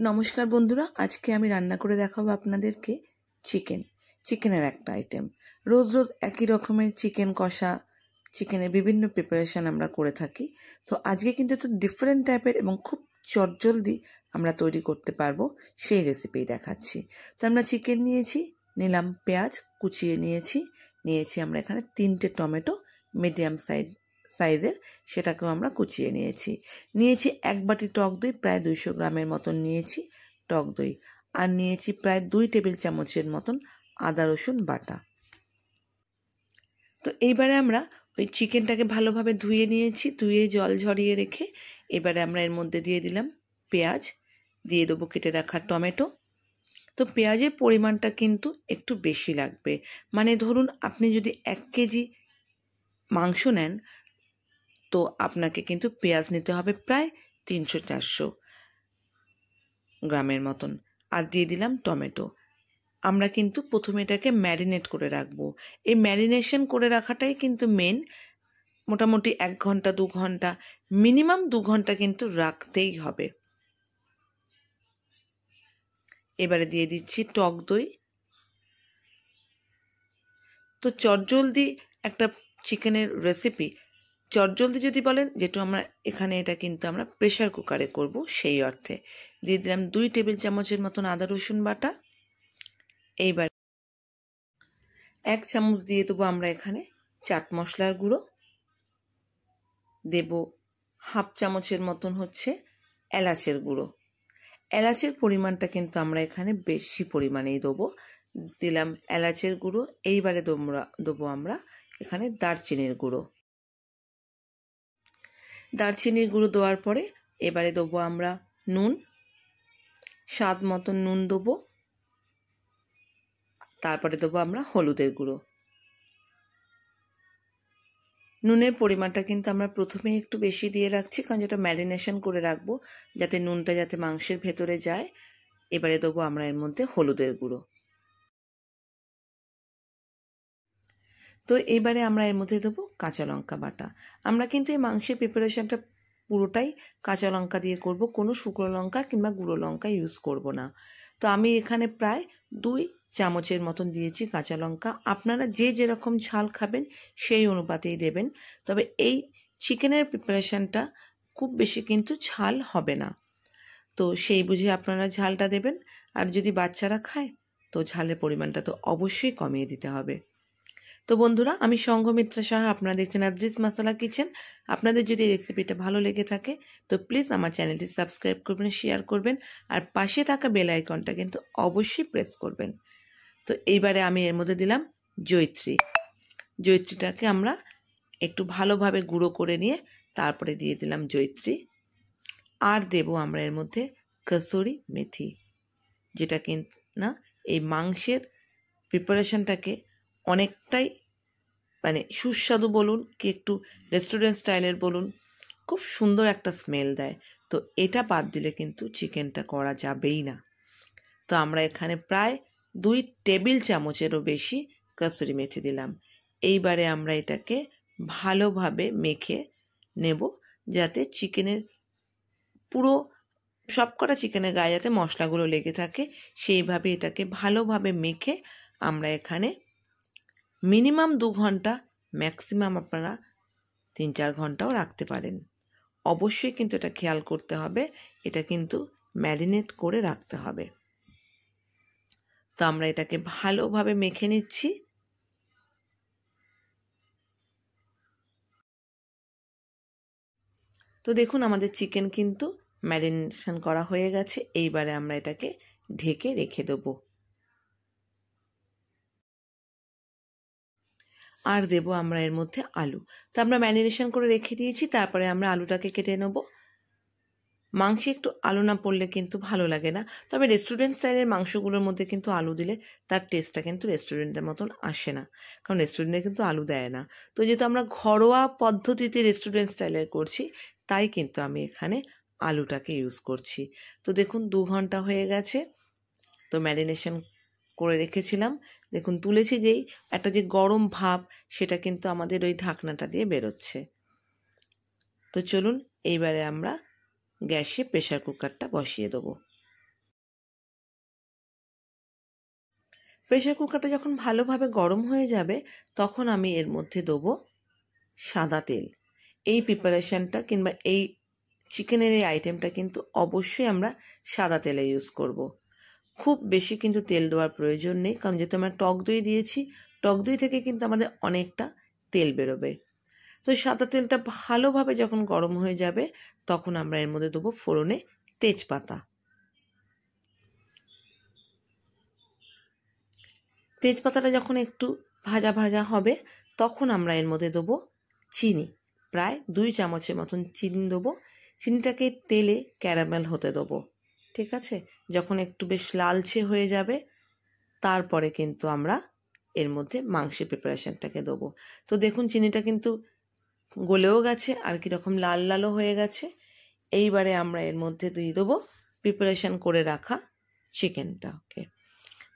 নমস্কার বন্ধুরা, আজকে আমি রান্না করে দেখাবো আপনাদেরকে চিকেনের একটা আইটেম। রোজ রোজ একই রকমের চিকেন কষা, চিকেনের বিভিন্ন প্রিপারেশন আমরা করে থাকি। তো আজকে কিন্তু একটু ডিফারেন্ট টাইপের এবং খুব চটজলদি আমরা তৈরি করতে পারবো, সেই রেসিপি দেখাচ্ছি। তো আমরা চিকেন নিয়েছি, নিলাম পেঁয়াজ কুচিয়ে নিয়েছি আমরা এখানে 3টে টমেটো মিডিয়াম সাইজের, সেটাকেও আমরা কুচিয়ে নিয়েছি 1 বাটি টক দই, প্রায় 200 গ্রামের মতন নিয়েছি টক দই, আর নিয়েছি প্রায় 2 টেবিল চামচের মতন আদা রসুন বাটা। তো এইবারে আমরা ওই চিকেনটাকে ভালোভাবে ধুয়ে জল ঝরিয়ে রেখে এবারে আমরা এর মধ্যে দিয়ে দিলাম পেঁয়াজ, দিয়ে দেবো কেটে রাখা টমেটো। তো পেঁয়াজের পরিমাণটা কিন্তু একটু বেশি লাগবে, মানে ধরুন আপনি যদি 1 কেজি মাংস নেন তো আপনাকে কিন্তু পেঁয়াজ নিতে হবে প্রায় 300-400 গ্রামের মতন। আর দিয়ে দিলাম টমেটো। আমরা কিন্তু প্রথমে এটাকে ম্যারিনেট করে রাখবো। এই ম্যারিনেশন করে রাখাটাই কিন্তু মেন। মোটামুটি 1 ঘন্টা 2 ঘন্টা, মিনিমাম 2 ঘন্টা কিন্তু রাখতেই হবে। এবারে দিয়ে দিচ্ছি টক দই। তো চটজলদি একটা চিকেনের রেসিপি, চটজলদি যদি বলেন, যেহেতু আমরা এখানে এটা কিন্তু আমরা প্রেশার কুকারে করব, সেই অর্থে দিয়ে দিলাম 2 টেবিল চামচের মতন আদা রসুন বাটা। এইবার 1 চামচ দিয়ে দেবো আমরা এখানে চাট মশলার গুঁড়ো, দেব হাফ চামচের মতন হচ্ছে এলাচের গুঁড়ো। এলাচের পরিমাণটা কিন্তু আমরা এখানে বেশি পরিমাণেই দেবো, দিলাম এলাচের গুঁড়ো। এইবারে দেবো আমরা এখানে দারচিনির গুঁড়ো। দারচিনির গুঁড়ো দেওয়ার পরে এবারে দেবো আমরা নুন, স্বাদ মতন নুন দেবো। তারপরে দেবো আমরা হলুদের গুঁড়ো। নুনের পরিমাণটা কিন্তু আমরা প্রথমেই একটু বেশি দিয়ে রাখছি, কারণ যেটা ম্যারিনেশন করে রাখবো, যাতে নুনটা যাতে মাংসের ভেতরে যায়। এবারে দেবো আমরা এর মধ্যে হলুদের গুঁড়ো। তো এবারে আমরা এর মধ্যে দেবো কাঁচা লঙ্কা বাটা। আমরা কিন্তু এই মাংসের প্রিপারেশনটা পুরোটাই কাঁচা লঙ্কা দিয়ে করব, কোনো শুকনো লঙ্কা কিংবা গুঁড়ো লঙ্কা ইউজ করব না। তো আমি এখানে প্রায় 2 চামচের মতন দিয়েছি কাঁচা লঙ্কা। আপনারা যে যেরকম ঝাল খাবেন সেই অনুপাতেই দেবেন। তবে এই চিকেনের প্রিপারেশনটা খুব বেশি কিন্তু ঝাল হবে না, তো সেই বুঝে আপনারা ঝালটা দেবেন। আর যদি বাচ্চারা খায় তো ঝালের পরিমাণটা তো অবশ্যই কমিয়ে দিতে হবে। তো বন্ধুরা, আমি সংঘমিত্রা সাহা, আপনারা দেখছেন আদ্রিস মাসালা কিচেন। আপনাদের যদি রেসিপিটা ভালো লেগে থাকে তো প্লিজ আমার চ্যানেলটি সাবস্ক্রাইব করবেন, শেয়ার করবেন, আর পাশে থাকা বেল আইকনটা কিন্তু অবশ্যই প্রেস করবেন। তো এইবারে আমি এর মধ্যে দিলাম জয়িত্রীটাকে আমরা একটু ভালোভাবে গুঁড়ো করে নিয়ে তারপরে দিয়ে দিলাম জয়িত্রী। আর দেব আমরা এর মধ্যে কসুরি মেথি, যেটা কিন্তু না এই মাংসের প্রিপারেশনটাকে অনেকটাই মানে সুস্বাদু বলুন কি একটু রেস্টুরেন্ট স্টাইলের বলুন, খুব সুন্দর একটা স্মেল দেয়। তো এটা বাদ দিলে কিন্তু চিকেনটা করা যাবেই না। তো আমরা এখানে প্রায় 2 টেবিল চামচেরও বেশি কসুরি মেথি দিলাম। এইবারে আমরা এটাকে ভালোভাবে মেখে নেব, যাতে চিকেনের পুরো সবকটা চিকেনের গায়ে যাতে মশলাগুলো লেগে থাকে, সেইভাবে এটাকে ভালোভাবে মেখে আমরা এখানে মিনিমাম 2 ঘন্টা, ম্যাক্সিমাম আপনারা 3-4 ঘন্টাও রাখতে পারেন। অবশ্যই কিন্তু এটা খেয়াল করতে হবে, এটা কিন্তু ম্যারিনেট করে রাখতে হবে। তো আমরা এটাকে ভালোভাবে মেখে নিচ্ছি। তো দেখুন আমাদের চিকেন কিন্তু ম্যারিনেশন করা হয়ে গেছে। এইবারে আমরা এটাকে ঢেকে রেখে দেবো। আর দেবো আমরা এর মধ্যে আলু। তো আমরা ম্যারিনেশন করে রেখে দিয়েছি, তারপরে আমরা আলুটাকে কেটে নেব। মাংসে একটু আলু না পড়লে কিন্তু ভালো লাগে না, তবে রেস্টুরেন্ট স্টাইলের মাংসগুলোর মধ্যে কিন্তু আলু দিলে তার টেস্টটা কিন্তু রেস্টুরেন্টের মতন আসে না, কারণ রেস্টুরেন্টে কিন্তু আলু দেয় না। তো যেহেতু আমরা ঘরোয়া পদ্ধতিতে রেস্টুরেন্ট স্টাইলের করছি, তাই কিন্তু আমি এখানে আলুটাকে ইউজ করছি। তো দেখুন 2 ঘন্টা হয়ে গেছে। তো ম্যারিনেশন করে রেখেছিলাম, দেখুন তুলেছি, যেই একটা যে গরম ভাব সেটা কিন্তু আমাদের ওই ঢাকনাটা দিয়ে বেরোচ্ছে। তো চলুন এইবারে আমরা গ্যাসে প্রেশার কুকারটা বসিয়ে দেবো। প্রেশার কুকারটা যখন ভালোভাবে গরম হয়ে যাবে তখন আমি এর মধ্যে দেবো সাদা তেল। এই প্রিপারেশনটা কিংবা এই চিকেনের এই আইটেমটা কিন্তু অবশ্যই আমরা সাদা তেলে ইউজ করব। খুব বেশি কিন্তু তেল দেওয়ার প্রয়োজন নেই, কারণ যেহেতু আমরা টক দই দিয়েছি, টক দই থেকে কিন্তু আমাদের অনেকটা তেল বেরোবে। তো সাদা তেলটা ভালোভাবে যখন গরম হয়ে যাবে তখন আমরা এর মধ্যে দেবো ফোড়নে তেজপাতা। তেজপাতাটা যখন একটু ভাজা ভাজা হবে তখন আমরা এর মধ্যে দেবো চিনি, প্রায় 2 চামচের মতন চিনি দেবো। চিনিটাকে তেলে ক্যারামেল হতে দেবো, ঠিক আছে? যখন একটু বেশ লালচে হয়ে যাবে তারপরে কিন্তু আমরা এর মধ্যে মাংসের প্রিপারেশনটাকে দেবো। তো দেখুন চিনিটা কিন্তু গলেও গেছে আর কীরকম লাল লালও হয়ে গেছে। এইবারে আমরা এর মধ্যে দিয়ে দেবো প্রিপারেশন করে রাখা চিকেনটা। ওকে,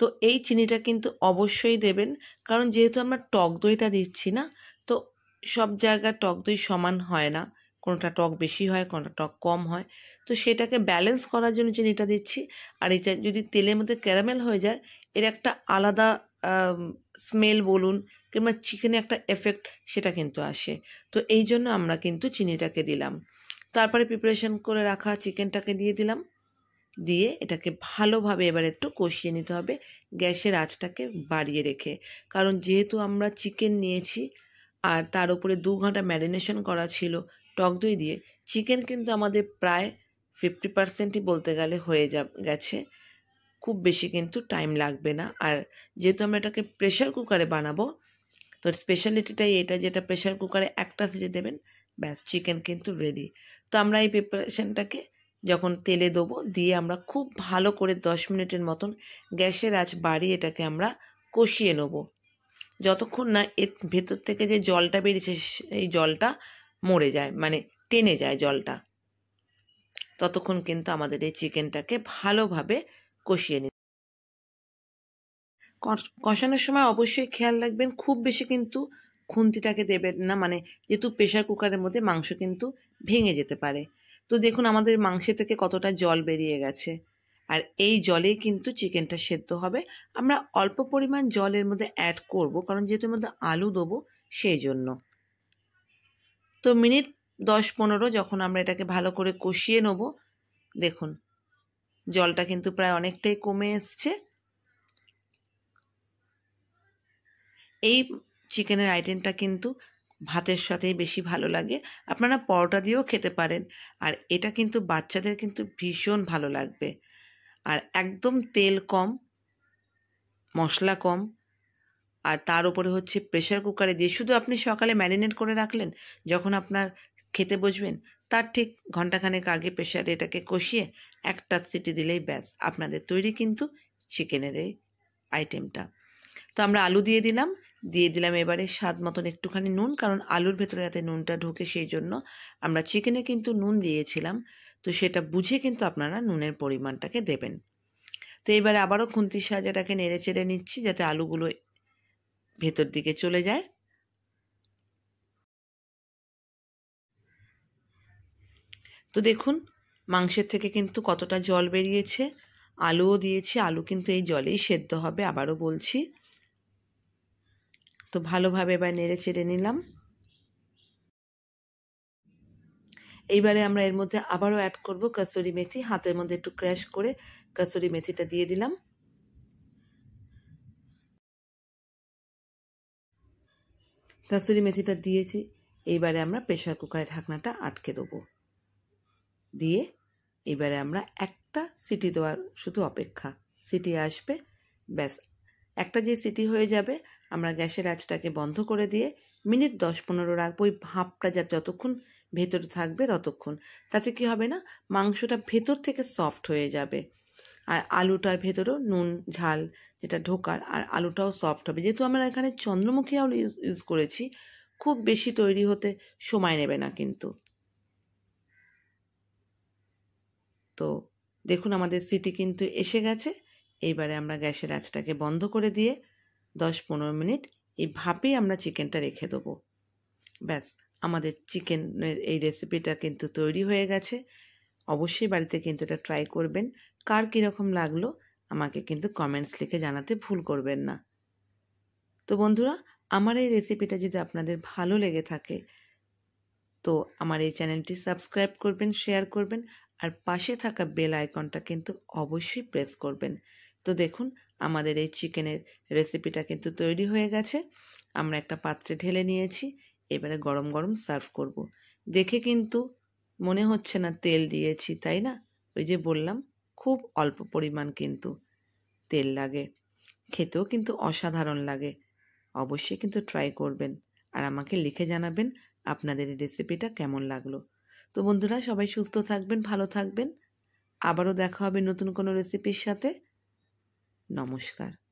তো এই চিনিটা কিন্তু অবশ্যই দেবেন, কারণ যেহেতু আমরা টক দইটা দিচ্ছি না, তো সব জায়গায় টক দই সমান হয় না, কোনোটা টক বেশি হয়, কোনোটা টক কম হয়। তো সেটাকে ব্যালেন্স করার জন্য চিনিটা দিচ্ছি। আর এটা যদি তেলের মধ্যে ক্যারামেল হয়ে যায় এর একটা আলাদা স্মেল বলুন কিংবা চিকেনে একটা এফেক্ট সেটা কিন্তু আসে। তো এই জন্য আমরা কিন্তু চিনিটাকে দিলাম। তারপরে প্রিপারেশন করে রাখা চিকেনটাকে দিয়ে দিলাম, দিয়ে এটাকে ভালোভাবে এবার একটু কষিয়ে নিতে হবে গ্যাসের আঁচটাকে বাড়িয়ে রেখে। কারণ যেহেতু আমরা চিকেন নিয়েছি আর তার উপরে 2 ঘন্টা ম্যারিনেশন করা ছিল টক দই দিয়ে, চিকেন কিন্তু আমাদের প্রায় 50%ই বলতে গেলে হয়ে গেছে। খুব বেশি কিন্তু টাইম লাগবে না। আর যেহেতু আমরা এটাকে প্রেশার কুকারে বানাবো, তো স্পেশালিটিটাই এটা, যেটা প্রেশার কুকারে একটা সিটি দেবেন, ব্যাস চিকেন কিন্তু রেডি। তো আমরা এই প্রিপারেশনটাকে যখন তেলে দেবো দিয়ে আমরা খুব ভালো করে 10 মিনিটের মতন গ্যাসের আঁচ বাড়িয়ে এটাকে আমরা কষিয়ে নেব, যতক্ষণ না এর ভেতর থেকে যে জলটা বেরিয়েছে এই জলটা মরে যায়, মানে টেনে যায় জলটা, ততক্ষণ কিন্তু আমাদের এই চিকেনটাকে ভালোভাবে কষিয়ে নিতে। কষানোর সময় অবশ্যই খেয়াল রাখবেন খুব বেশি কিন্তু খুন্তিটাকে দেবেন না, মানে যেহেতু প্রেশার কুকারের মধ্যে মাংস কিন্তু ভেঙে যেতে পারে। তো দেখুন আমাদের মাংসের থেকে কতটা জল বেরিয়ে গেছে, আর এই জলেই কিন্তু চিকেনটা সেদ্ধ হবে। আমরা অল্প পরিমাণ জলের মধ্যে অ্যাড করব, কারণ যেহেতু মধ্যে আলু দেবো সেই জন্য। তো মিনিট 10-15 যখন আমরা এটাকে ভালো করে কষিয়ে নেব, দেখুন জলটা কিন্তু প্রায় অনেকটাই কমে এসছে। এই চিকেনের আইটেমটা কিন্তু ভাতের সাথেই বেশি ভালো লাগে, আপনারা পরোটা দিয়েও খেতে পারেন। আর এটা কিন্তু বাচ্চাদের কিন্তু ভীষণ ভালো লাগবে। আর একদম তেল কম, মশলা কম, আর তার উপরে হচ্ছে প্রেশার কুকারে দিয়ে শুধু আপনি সকালে ম্যারিনেট করে রাখলেন, যখন আপনার খেতে বসবেন তার ঠিক ঘন্টাখানেক আগে প্রেশারে এটাকে কষিয়ে একটা সিটি দিলেই ব্যাস আপনাদের তৈরি কিন্তু চিকেনের এই আইটেমটা। তো আমরা আলু দিয়ে দিলাম এবারে স্বাদ মতন একটুখানি নুন, কারণ আলুর ভেতরে যাতে নুনটা ঢোকে সেই জন্য। আমরা চিকেনে কিন্তু নুন দিয়েছিলাম, তো সেটা বুঝে কিন্তু আপনারা নুনের পরিমাণটাকে দেবেন। তো এবারে আবারও খুন্তির সাহায্যে এটাকে নেড়ে চেড়ে নিচ্ছি যাতে আলুগুলো ভেতর দিকে চলে যায়। তো দেখুন মাংসের থেকে কিন্তু কতটা জল বেরিয়েছে, আলুও দিয়েছি, আলু কিন্তু এই জলেই সেদ্ধ হবে, আবারও বলছি। তো ভালোভাবে এবার নেড়ে চেড়ে নিলাম। এইবারে আমরা এর মধ্যে আবারও অ্যাড করব কসুরি মেথি, হাতের মধ্যে একটু ক্র্যাশ করে কসুরি মেথিটা দিয়ে দিলাম। কসুরি মেথিটা দিয়েছি, এইবারে আমরা প্রেশার কুকারের ঢাকনাটা আটকে দেবো, দিয়ে এবারে আমরা একটা সিটি দেওয়ার শুধু অপেক্ষা, সিটি আসবে ব্যাস। একটা যে সিটি হয়ে যাবে আমরা গ্যাসের আঁচটাকে বন্ধ করে দিয়ে মিনিট 10-15 রাখবো, ওই ভাপটা যতক্ষণ ভেতরে থাকবে ততক্ষণ। তাতে কি হবে না, মাংসটা ভেতর থেকে সফট হয়ে যাবে, আর আলুটার ভেতরেও নুন ঝাল যেটা ঢোকার, আর আলুটাও সফট হবে। যেহেতু আমরা এখানে চন্দ্রমুখী আলু ইউজ করেছি, খুব বেশি তৈরি হতে সময় নেবে না কিন্তু। তো দেখুন আমাদের সিটি কিন্তু এসে গেছে। এইবারে আমরা গ্যাসের আঁচটাকে বন্ধ করে দিয়ে 10-15 মিনিট এই ভাপেই আমরা চিকেনটা রেখে দেবো। ব্যাস আমাদের চিকেনের এই রেসিপিটা কিন্তু তৈরি হয়ে গেছে। অবশ্যই বাড়িতে কিন্তু এটা ট্রাই করবেন। কার কীরকম লাগলো আমাকে কিন্তু কমেন্টস লিখে জানাতে ভুল করবেন না। তো বন্ধুরা, আমার এই রেসিপিটা যদি আপনাদের ভালো লেগে থাকে তো আমার এই চ্যানেলটি সাবস্ক্রাইব করবেন, শেয়ার করবেন, আর পাশে থাকা বেল আইকনটা কিন্তু অবশ্যই প্রেস করবেন। তো দেখুন, আমাদের এই চিকেনের রেসিপিটা কিন্তু তৈরি হয়ে গেছে। আমরা একটা পাত্রে ঢেলে নিয়েছি, এবারে গরম গরম সার্ভ করব। দেখে কিন্তু মনে হচ্ছে না তেল দিয়েছি, তাই না? ওই যে বললাম, খুব অল্প পরিমাণ কিন্তু তেল লাগে, খেতেও কিন্তু অসাধারণ লাগে। অবশ্যই কিন্তু ট্রাই করবেন আর আমাকে লিখে জানাবেন আপনাদের এই রেসিপিটা কেমন লাগলো। তো বন্ধুরা, সবাই সুস্থ থাকবেন, ভালো থাকবেন। আবারও দেখা হবে নতুন কোনো রেসিপির সাথে। নমস্কার।